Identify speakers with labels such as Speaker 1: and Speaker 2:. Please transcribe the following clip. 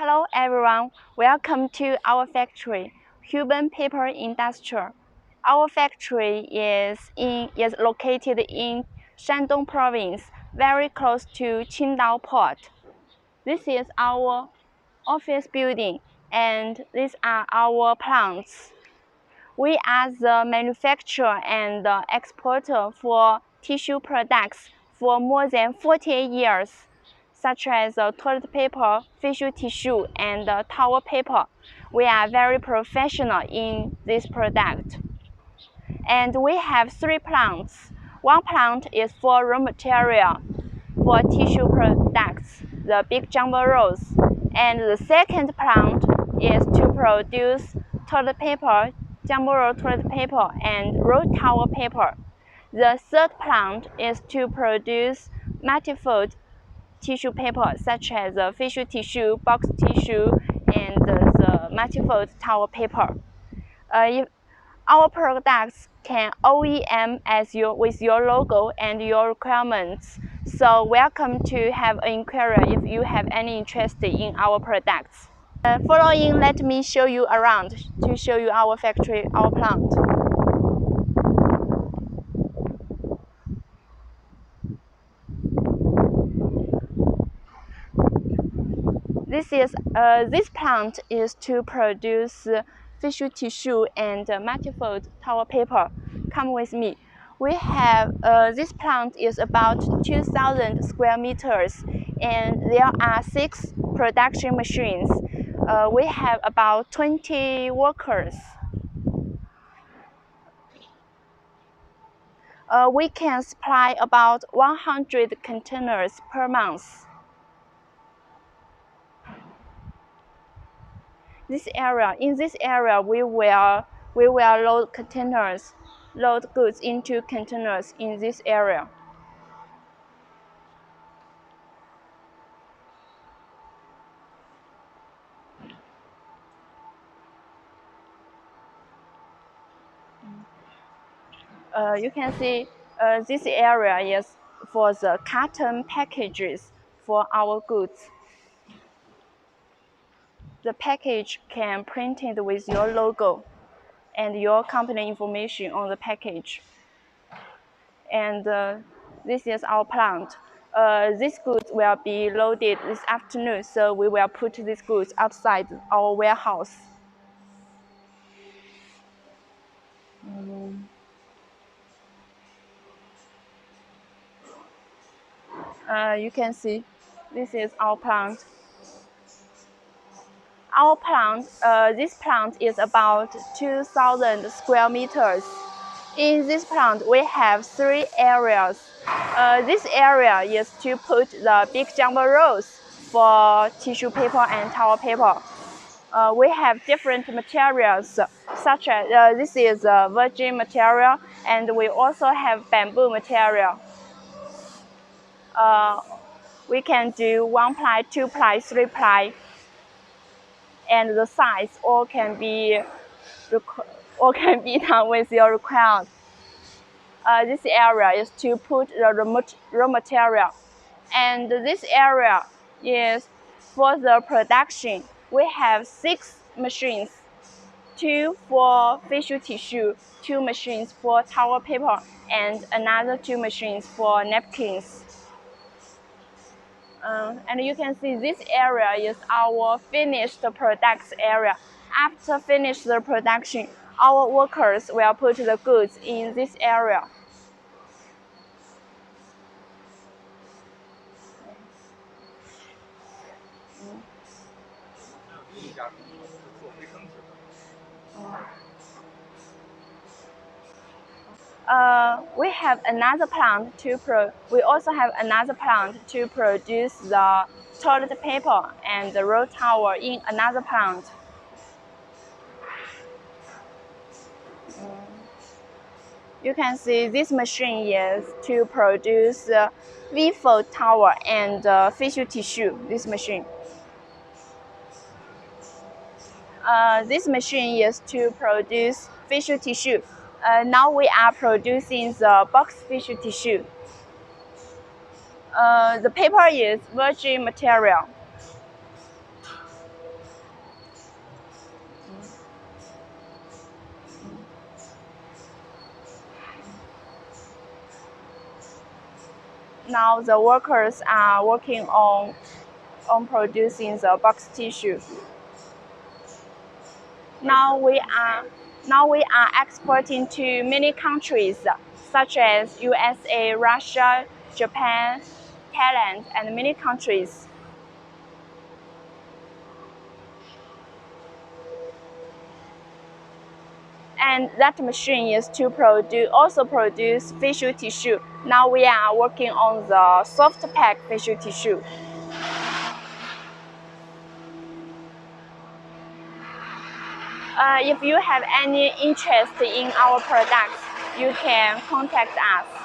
Speaker 1: Hello everyone, welcome to our factory, Hewbonn Paper Industrial. Our factory is located in Shandong Province, very close to Qingdao Port. This is our office building and these are our plants. We are the manufacturer and exporter for tissue products for more than 40 years, such as toilet paper, facial tissue, and towel paper. We are very professional in this product. And we have 3 plants. One plant is for raw material for tissue products, the big jumbo rolls. And the second plant is to produce toilet paper, jumbo roll toilet paper, and roll towel paper. The third plant is to produce multifold tissue paper, such as facial tissue, box tissue, and the multifold towel paper. Our products can OEM with your logo and your requirements. So welcome to have an inquiry if you have any interest in our products. Following, let me show you around to show you our factory, our plant. This plant is to produce facial tissue and multifold towel paper. Come with me. We have this plant is about 2,000 square meters, and there are 6 production machines. We have about 20 workers. We can supply about 100 containers per month. In this area, we will load goods into containers in this area. You can see this area is for the carton packages for our goods. The package can print it with your logo and your company information on the package. And this is our plant. These goods will be loaded this afternoon, so we will put these goods outside our warehouse. You can see this is our plant. This plant is about 2,000 square meters. In this plant, we have 3 areas. This area is to put the big jumbo rolls for tissue paper and towel paper. We have different materials, such as this is virgin material, and we also have bamboo material. We can do 1 ply, 2 ply, 3 ply, and the size all can be done with your requirement. This area is to put the raw material, and this area is for the production. We have 6 machines, 2 for facial tissue, 2 machines for towel paper, and another 2 machines for napkins. And you can see this area is our finished products area. After finish the production, our workers will put the goods in this area. We also have another plant to produce the toilet paper and the roll towel in another plant. You can see this machine is to produce V-fold towel and facial tissue. This machine is to produce facial tissue. Now we are producing the box facial tissue. The paper is virgin material. Now the workers are working on producing the box tissue. Now we are exporting to many countries such as USA, Russia, Japan, Thailand, and many countries. And that machine is to also produce facial tissue. Now we are working on the soft pack facial tissue. If you have any interest in our products, you can contact us.